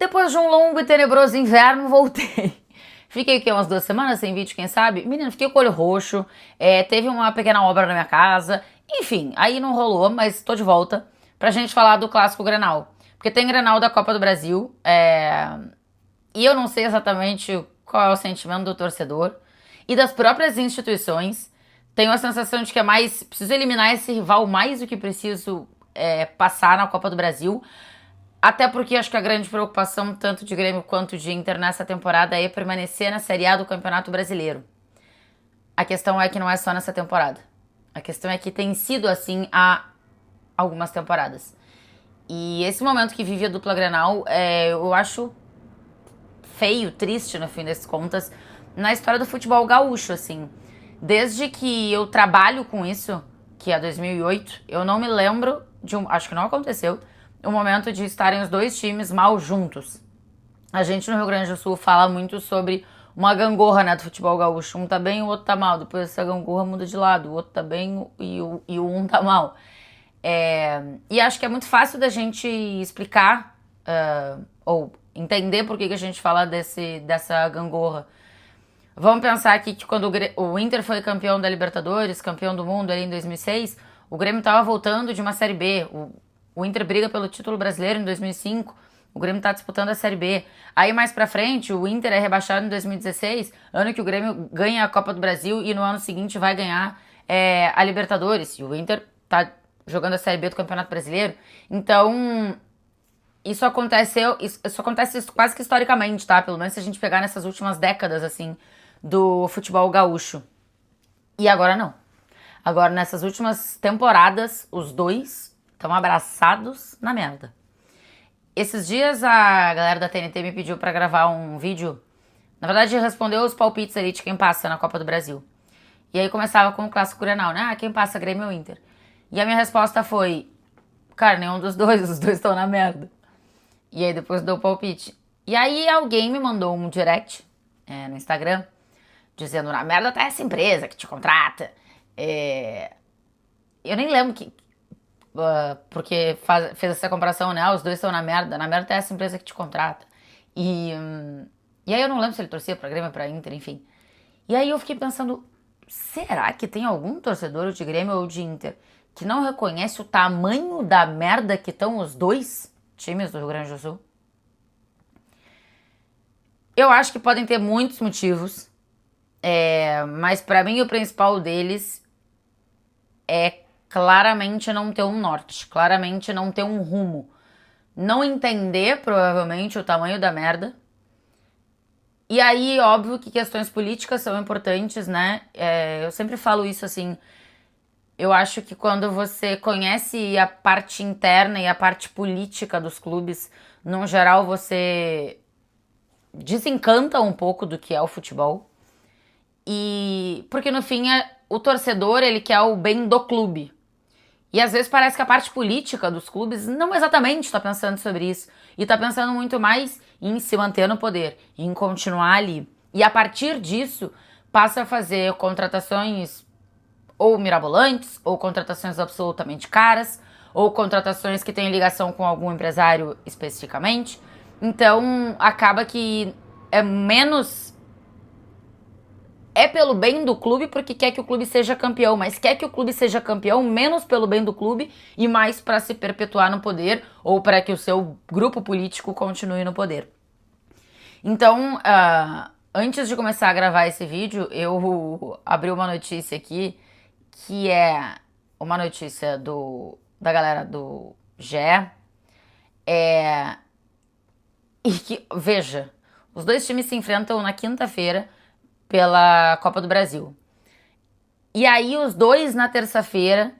Depois de um longo e tenebroso inverno, voltei. Fiquei aqui umas 2 semanas sem vídeo, quem sabe? Menina, fiquei com o olho roxo, teve uma pequena obra na minha casa, enfim, aí não rolou, mas tô de volta pra gente falar do clássico Grenal. Porque tem Grenal da Copa do Brasil, e eu não sei exatamente qual é o sentimento do torcedor e das próprias instituições. Tenho a sensação de que preciso eliminar esse rival mais do que preciso passar na Copa do Brasil. Até porque acho que a grande preocupação, tanto de Grêmio quanto de Inter nessa temporada, é permanecer na Série A do Campeonato Brasileiro. A questão é que não é só nessa temporada. A questão é que tem sido assim há algumas temporadas. E esse momento que vive a dupla Grenal, eu acho feio, triste no fim das contas, na história do futebol gaúcho, assim. Desde que eu trabalho com isso, que é 2008, eu não me lembro acho que não aconteceu, o momento de estarem os dois times mal juntos. A gente no Rio Grande do Sul fala muito sobre uma gangorra, né, do futebol gaúcho. Um tá bem, o outro tá mal. Depois essa gangorra muda de lado. O outro tá bem e o um tá mal. E acho que é muito fácil da gente explicar ou entender por que a gente fala dessa gangorra. Vamos pensar aqui que quando o Inter foi campeão da Libertadores, campeão do mundo ali em 2006, o Grêmio tava voltando de uma Série B. O Inter briga pelo título brasileiro em 2005, o Grêmio tá disputando a Série B. Aí mais pra frente, o Inter é rebaixado em 2016, ano que o Grêmio ganha a Copa do Brasil e no ano seguinte vai ganhar a Libertadores. E o Inter tá jogando a Série B do Campeonato Brasileiro. Então, isso acontece quase que historicamente, tá? Pelo menos se a gente pegar nessas últimas décadas, assim, do futebol gaúcho. E agora não. Agora, nessas últimas temporadas, os dois estão abraçados na merda. Esses dias a galera da TNT me pediu pra gravar um vídeo. Na verdade, respondeu os palpites ali de quem passa na Copa do Brasil. E aí começava com o clássico Grenal, né? Quem passa, Grêmio ou Inter? E a minha resposta foi, cara, nenhum dos dois, os dois estão na merda. E aí depois deu o palpite. E aí alguém me mandou um direct no Instagram, dizendo, na merda tá essa empresa que te contrata. Eu nem lembro porque fez essa comparação, né? Os dois estão na merda tá essa empresa que te contrata. E aí eu não lembro se ele torcia pra Grêmio ou pra Inter, enfim. E aí eu fiquei pensando, será que tem algum torcedor de Grêmio ou de Inter que não reconhece o tamanho da merda que estão os dois times do Rio Grande do Sul? Eu acho que podem ter muitos motivos, mas pra mim o principal deles é claramente não ter um norte, claramente não ter um rumo. Não entender, provavelmente, o tamanho da merda. E aí, óbvio que questões políticas são importantes, né? Eu sempre falo isso assim. Eu acho que quando você conhece a parte interna e a parte política dos clubes, no geral, você desencanta um pouco do que é o futebol. Porque no fim, o torcedor, ele quer o bem do clube. E às vezes parece que a parte política dos clubes não exatamente está pensando sobre isso. E está pensando muito mais em se manter no poder, em continuar ali. E a partir disso, passa a fazer contratações ou mirabolantes, ou contratações absolutamente caras, ou contratações que têm ligação com algum empresário especificamente. Então, acaba que é menos... É pelo bem do clube porque quer que o clube seja campeão, mas quer que o clube seja campeão menos pelo bem do clube e mais para se perpetuar no poder ou para que o seu grupo político continue no poder. Então, antes de começar a gravar esse vídeo, eu abri uma notícia aqui que é uma notícia da galera do GE. E que, veja, os dois times se enfrentam na quinta-feira pela Copa do Brasil. E aí os dois na terça-feira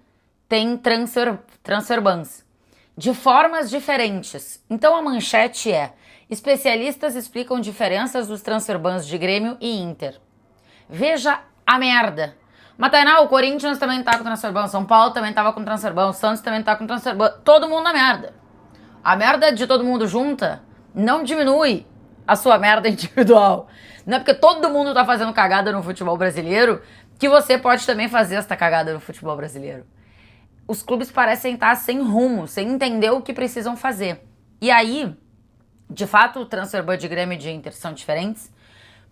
têm transfer bans de formas diferentes. Então a manchete é: especialistas explicam diferenças dos transfer bans de Grêmio e Inter. Veja a merda. Mas Tainá, o Corinthians também tá com transfer ban, São Paulo também tava com transfer ban, o Santos também tá com transfer ban, todo mundo na merda. A merda de todo mundo junta não diminui a sua merda individual. Não é porque todo mundo tá fazendo cagada no futebol brasileiro que você pode também fazer esta cagada no futebol brasileiro. Os clubes parecem estar sem rumo, sem entender o que precisam fazer. E aí, De fato, o transfer ban de Grêmio e de Inter são diferentes,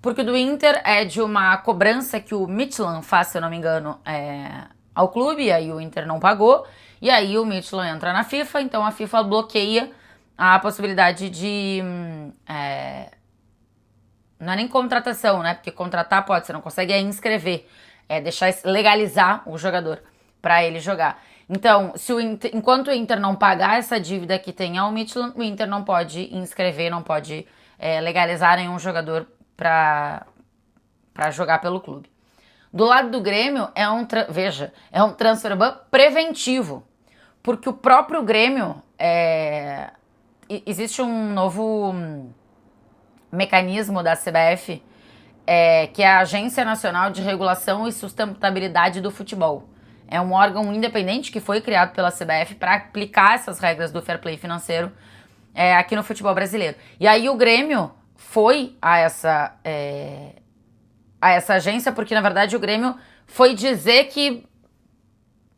porque o do Inter é de uma cobrança que o Midtjylland faz, se eu não me engano, ao clube, e aí o Inter não pagou, e aí o Midtjylland entra na FIFA, então a FIFA bloqueia a possibilidade de... não é nem contratação, né? Porque contratar pode, você não consegue inscrever, deixar legalizar o jogador para ele jogar. Então, se enquanto o Inter não pagar essa dívida que tem ao Midtjylland, o Inter não pode inscrever, não pode legalizar nenhum jogador para jogar pelo clube. Do lado do Grêmio, é um transfer ban preventivo, porque o próprio Grêmio, existe um novo mecanismo da CBF, que é a Agência Nacional de Regulação e Sustentabilidade do Futebol. É um órgão independente que foi criado pela CBF para aplicar essas regras do fair play financeiro aqui no futebol brasileiro. E aí o Grêmio foi a essa agência porque, na verdade, o Grêmio foi dizer que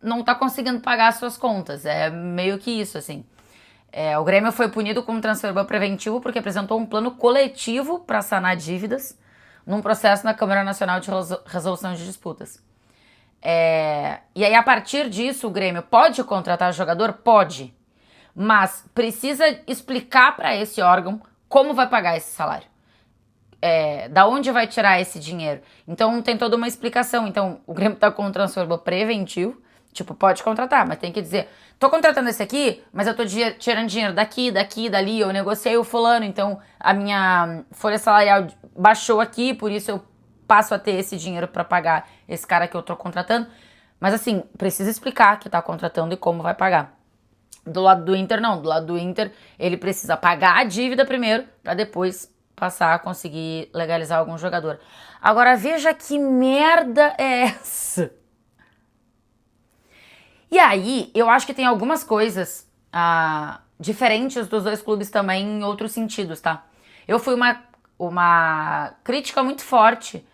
não tá conseguindo pagar as suas contas. É meio que isso, assim. O Grêmio foi punido com um transfer ban preventivo porque apresentou um plano coletivo para sanar dívidas num processo na Câmara Nacional de Resolução de Disputas. E aí, a partir disso, o Grêmio pode contratar jogador? Pode. Mas precisa explicar para esse órgão como vai pagar esse salário. Da onde vai tirar esse dinheiro. Então, tem toda uma explicação. Então, o Grêmio tá com um transfer ban preventivo. Tipo, pode contratar, mas tem que dizer, tô contratando esse aqui, mas eu tô tirando dinheiro daqui, dali, eu negociei o fulano, então a minha folha salarial baixou aqui, por isso eu passo a ter esse dinheiro pra pagar esse cara que eu tô contratando. Mas assim, precisa explicar que tá contratando e como vai pagar. Do lado do Inter, não. Do lado do Inter, ele precisa pagar a dívida primeiro, pra depois passar a conseguir legalizar algum jogador. Agora, veja que merda é essa? E aí, eu acho que tem algumas coisas diferentes dos dois clubes também em outros sentidos, tá? Eu fui uma crítica muito forte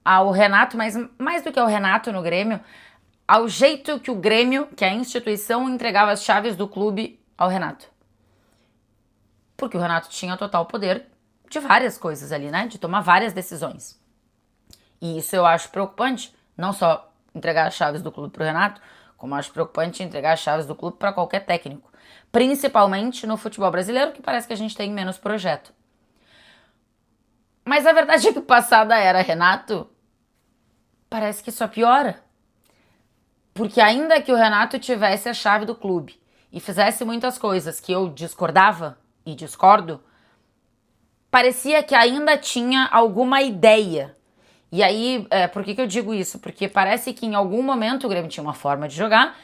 ao Renato, mas mais do que ao Renato no Grêmio, ao jeito que o Grêmio, que a instituição, entregava as chaves do clube ao Renato. Porque o Renato tinha total poder de várias coisas ali, né? De tomar várias decisões. E isso eu acho preocupante, não só entregar as chaves do clube pro Renato, como acho preocupante entregar as chaves do clube para qualquer técnico. Principalmente no futebol brasileiro, que parece que a gente tem menos projeto. Mas a verdade é que o passado era Renato, parece que só piora. Porque ainda que o Renato tivesse a chave do clube e fizesse muitas coisas que eu discordava e discordo, parecia que ainda tinha alguma ideia. E aí, por que eu digo isso? Porque parece que em algum momento o Grêmio tinha uma forma de jogar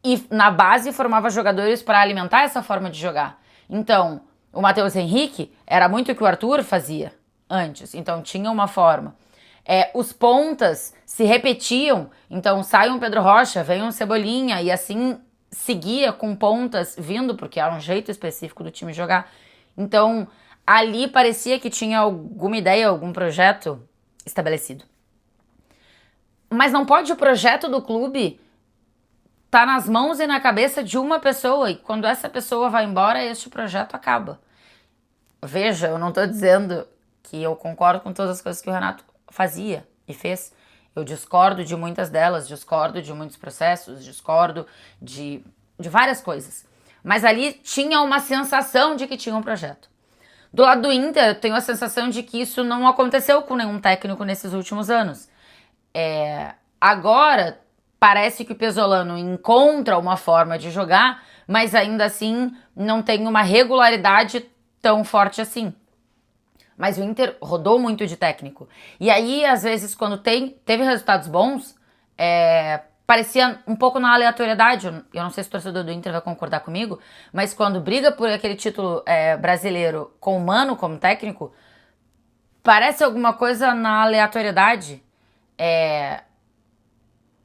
e na base formava jogadores para alimentar essa forma de jogar. Então, o Matheus Henrique era muito o que o Arthur fazia antes. Então, tinha uma forma. Os pontas se repetiam. Então, sai um Pedro Rocha, vem um Cebolinha e assim seguia com pontas vindo, porque era um jeito específico do time jogar. Então, ali parecia que tinha alguma ideia, algum projeto estabelecido. Mas não pode o projeto do clube tá nas mãos e na cabeça de uma pessoa, e quando essa pessoa vai embora, este projeto acaba. Veja, eu não tô dizendo que eu concordo com todas as coisas que o Renato fazia e fez. Eu discordo de muitas delas, discordo de muitos processos, discordo de várias coisas. Mas ali tinha uma sensação de que tinha um projeto. Do lado do Inter, eu tenho a sensação de que isso não aconteceu com nenhum técnico nesses últimos anos. Agora, parece que o Pesolano encontra uma forma de jogar, mas ainda assim não tem uma regularidade tão forte assim. Mas o Inter rodou muito de técnico. E aí, às vezes, quando teve resultados bons, parecia um pouco na aleatoriedade. Eu não sei se o torcedor do Inter vai concordar comigo, mas quando briga por aquele título brasileiro com o Mano como técnico, parece alguma coisa na aleatoriedade.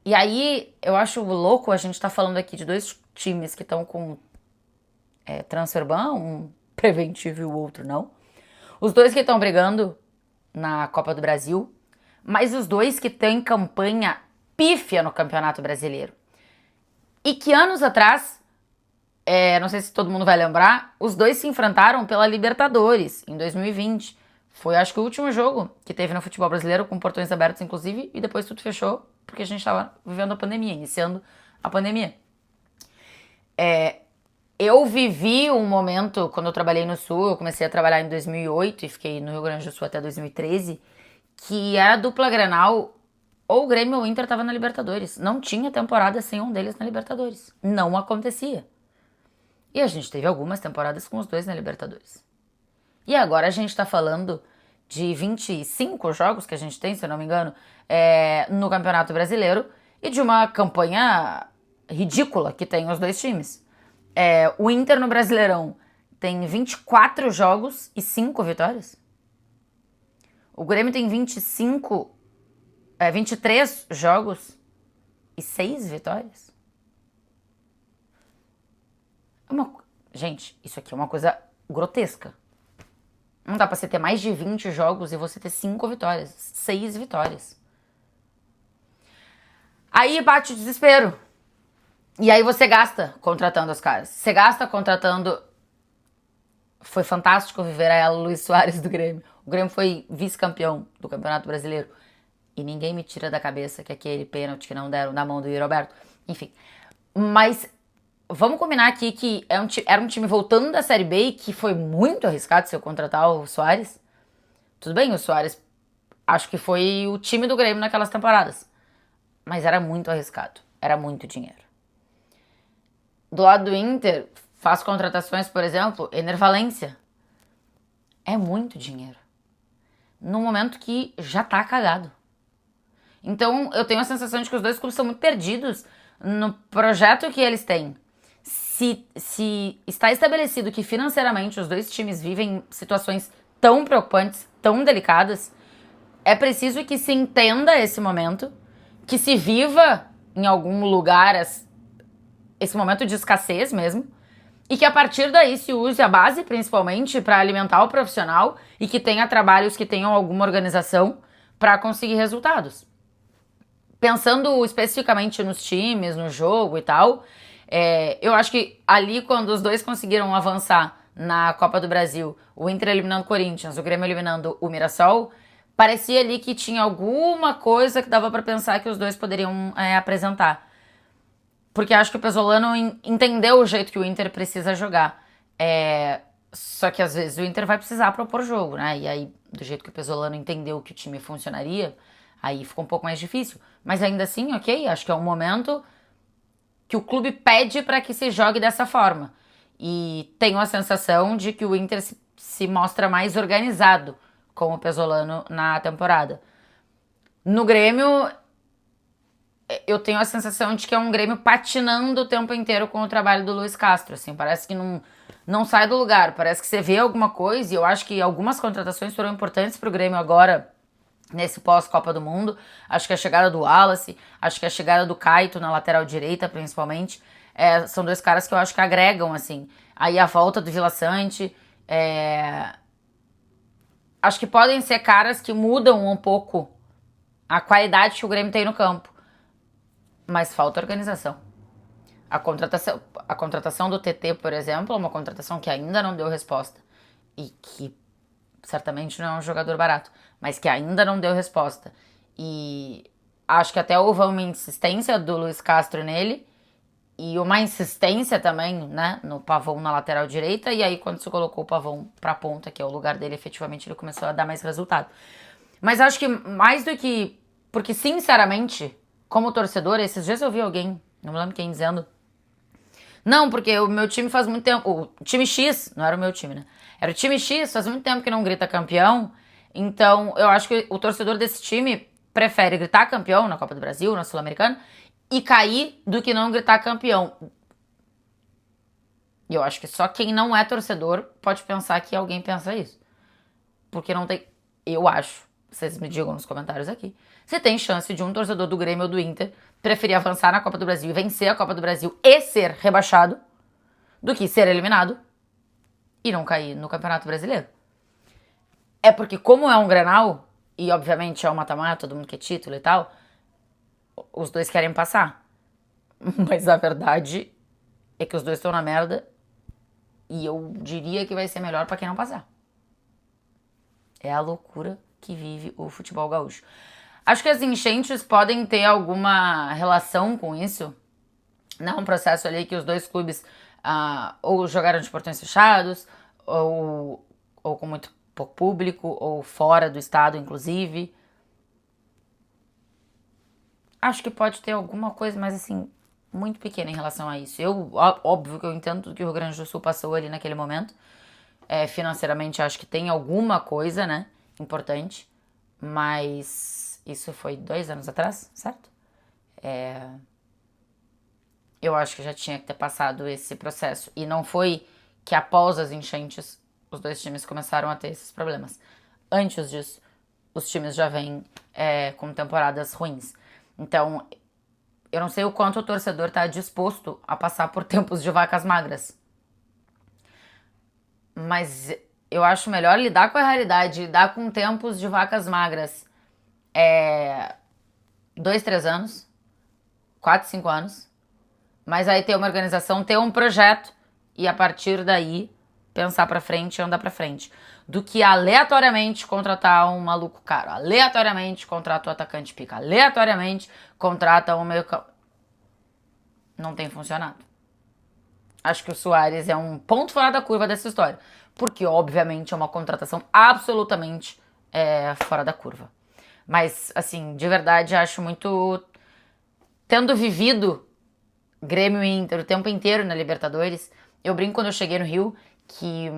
E aí, eu acho louco a gente tá falando aqui de dois times que estão com transfer ban, um preventivo e o outro não. Os dois que estão brigando na Copa do Brasil, mas os dois que têm campanha pífia no Campeonato Brasileiro. E que anos atrás Não sei se todo mundo vai lembrar, os dois se enfrentaram pela Libertadores em 2020. Foi, acho que, o último jogo que teve no futebol brasileiro, com portões abertos, inclusive, e depois tudo fechou, porque a gente estava vivendo a pandemia, iniciando a pandemia. Eu vivi um momento, quando eu trabalhei no Sul, eu comecei a trabalhar em 2008 e fiquei no Rio Grande do Sul até 2013, que era a dupla Grenal, ou o Grêmio ou o Inter estava na Libertadores. Não tinha temporada sem um deles na Libertadores. Não acontecia. E a gente teve algumas temporadas com os dois na Libertadores. E agora a gente tá falando de 25 jogos que a gente tem, se eu não me engano, no Campeonato Brasileiro, e de uma campanha ridícula que tem os dois times. O Inter no Brasileirão tem 24 jogos e 5 vitórias. O Grêmio tem 23 jogos e 6 vitórias. Gente, isso aqui é uma coisa grotesca. Não dá pra você ter mais de 20 jogos e você ter 5 vitórias, 6 vitórias. Aí bate o desespero. E aí você gasta contratando os caras. Você gasta contratando... Foi fantástico viver a ela, Luiz Soares do Grêmio. O Grêmio foi vice-campeão do Campeonato Brasileiro. E ninguém me tira da cabeça que aquele pênalti que não deram na mão do Yuri Alberto. Enfim. Mas vamos combinar aqui que era um time voltando da Série B e que foi muito arriscado se eu contratar o Soares. Tudo bem, o Soares acho que foi o time do Grêmio naquelas temporadas. Mas era muito arriscado. Era muito dinheiro. Do lado do Inter, faz contratações, por exemplo, Ener Valencia. É muito dinheiro. No momento que já tá cagado. Então, eu tenho a sensação de que os dois clubes são muito perdidos no projeto que eles têm. Se está estabelecido que financeiramente os dois times vivem situações tão preocupantes, tão delicadas, é preciso que se entenda esse momento, que se viva em algum lugar esse momento de escassez mesmo, e que a partir daí se use a base principalmente para alimentar o profissional e que tenha trabalhos que tenham alguma organização para conseguir resultados. Pensando especificamente nos times, no jogo e tal, eu acho que ali quando os dois conseguiram avançar na Copa do Brasil, o Inter eliminando o Corinthians, o Grêmio eliminando o Mirassol, parecia ali que tinha alguma coisa que dava para pensar que os dois poderiam apresentar. Porque acho que o Pesolano entendeu o jeito que o Inter precisa jogar. Só que às vezes o Inter vai precisar propor jogo, né? E aí, do jeito que o Pesolano entendeu que o time funcionaria, aí ficou um pouco mais difícil. Mas ainda assim, ok, acho que é um momento que o clube pede para que se jogue dessa forma. E tenho a sensação de que o Inter se mostra mais organizado com o Pesolano na temporada. No Grêmio, eu tenho a sensação de que é um Grêmio patinando o tempo inteiro com o trabalho do Luiz Castro, assim, parece que não sai do lugar, parece que você vê alguma coisa, e eu acho que algumas contratações foram importantes pro Grêmio agora, nesse pós-Copa do Mundo. Acho que a chegada do Wallace, acho que a chegada do Caito na lateral direita, principalmente, são dois caras que eu acho que agregam, assim. Aí a volta do Vila Sante, acho que podem ser caras que mudam um pouco a qualidade que o Grêmio tem no campo. Mas falta organização. A contratação do TT, por exemplo, é uma contratação que ainda não deu resposta. E que certamente não é um jogador barato, mas que ainda não deu resposta. E acho que até houve uma insistência do Luiz Castro nele, e uma insistência também, né, no Pavão na lateral direita, e aí quando se colocou o Pavão pra ponta, que é o lugar dele, efetivamente ele começou a dar mais resultado. Mas acho que mais do que... Porque, sinceramente, como torcedor, esses dias eu vi alguém, não me lembro quem, dizendo... Não, porque o meu time faz muito tempo... O time X, não era o meu time, né? Era o time X, faz muito tempo que não grita campeão. Então, eu acho que o torcedor desse time prefere gritar campeão na Copa do Brasil, na Sul-Americana, e cair do que não gritar campeão. E eu acho que só quem não é torcedor pode pensar que alguém pensa isso. Porque não tem... Eu acho, vocês me digam nos comentários aqui, se tem chance de um torcedor do Grêmio ou do Inter preferir avançar na Copa do Brasil e vencer a Copa do Brasil e ser rebaixado do que ser eliminado e não cair no Campeonato Brasileiro. É porque como é um Grenal, e obviamente é um mata-mata, todo mundo quer título e tal, os dois querem passar. Mas a verdade é que os dois estão na merda e eu diria que vai ser melhor pra quem não passar. É a loucura que vive o futebol gaúcho. Acho que as enchentes podem ter alguma relação com isso. Não é um processo ali que os dois clubes ou jogaram de portões fechados, ou com muito pouco público, ou fora do estado, inclusive. Acho que pode ter alguma coisa, mas assim, muito pequena em relação a isso. Óbvio que eu entendo tudo que o Rio Grande do Sul passou ali naquele momento. Financeiramente, acho que tem alguma coisa, né, importante. Mas isso foi 2 anos atrás, certo? Eu acho que já tinha que ter passado esse processo. E não foi que após as enchentes os dois times começaram a ter esses problemas. Antes disso, os times já vêm com temporadas ruins. Então, eu não sei o quanto o torcedor está disposto a passar por tempos de vacas magras. Mas eu acho melhor lidar com a realidade, lidar com tempos de vacas magras. 2, 3 anos, 4, 5 anos. Mas aí ter uma organização, ter um projeto e a partir daí pensar pra frente e andar pra frente. Do que aleatoriamente contratar um maluco caro, aleatoriamente contrata o atacante pica, aleatoriamente contrata um meio campo. Não tem funcionado. Acho que o Soares é um ponto fora da curva dessa história. Porque, obviamente, é uma contratação absolutamente fora da curva. Mas, assim, de verdade, acho muito... Tendo vivido Grêmio e Inter o tempo inteiro na Libertadores, eu brinco quando eu cheguei no Rio que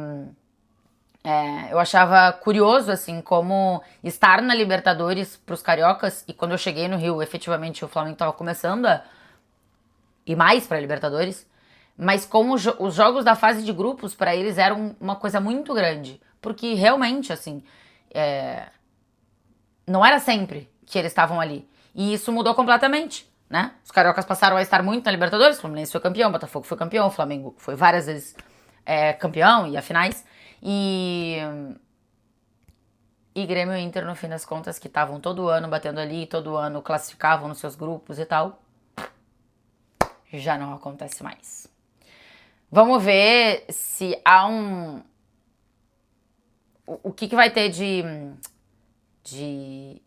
eu achava curioso, assim, como estar na Libertadores pros cariocas, e quando eu cheguei no Rio, efetivamente, o Flamengo tava começando a ir mais pra Libertadores, mas como os jogos da fase de grupos pra eles eram uma coisa muito grande, porque realmente, assim, não era sempre que eles estavam ali, e isso mudou completamente, né? Os cariocas passaram a estar muito na Libertadores, o Fluminense foi campeão, o Botafogo foi campeão, o Flamengo foi várias vezes campeão e a finais, e Grêmio e Inter, no fim das contas, que estavam todo ano batendo ali, todo ano classificavam nos seus grupos e tal, já não acontece mais. Vamos ver se há o que vai ter de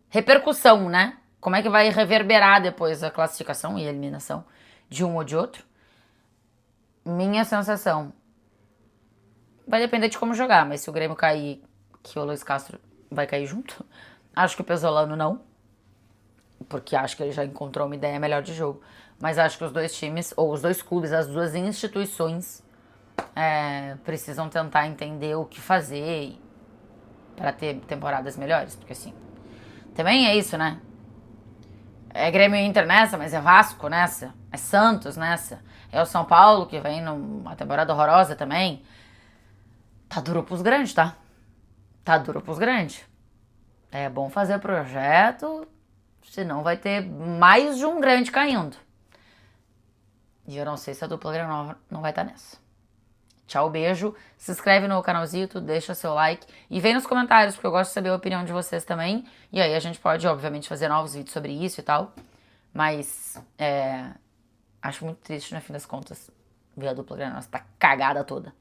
repercussão, né? Como é que vai reverberar depois a classificação e a eliminação de um ou de outro? Minha sensação vai depender de como jogar, mas se o Grêmio cair, que o Luiz Castro vai cair junto, acho que o Pesolano não, porque acho que ele já encontrou uma ideia melhor de jogo. Mas acho que os dois times, ou os dois clubes, as duas instituições precisam tentar entender o que fazer para ter temporadas melhores, porque assim, também é isso, né? É Grêmio e Inter nessa, mas é Vasco nessa, é Santos nessa, é o São Paulo que vem numa temporada horrorosa também. Tá duro pros grandes, tá? Tá duro pros grandes. É bom fazer projeto, senão vai ter mais de um grande caindo. E eu não sei se a dupla Grenal não vai estar nessa. Tchau, beijo. Se inscreve no canalzito, deixa seu like e vem nos comentários, porque eu gosto de saber a opinião de vocês também. E aí a gente pode, obviamente, fazer novos vídeos sobre isso e tal. Mas acho muito triste, no fim das contas, ver a dupla Grenal. Tá cagada toda.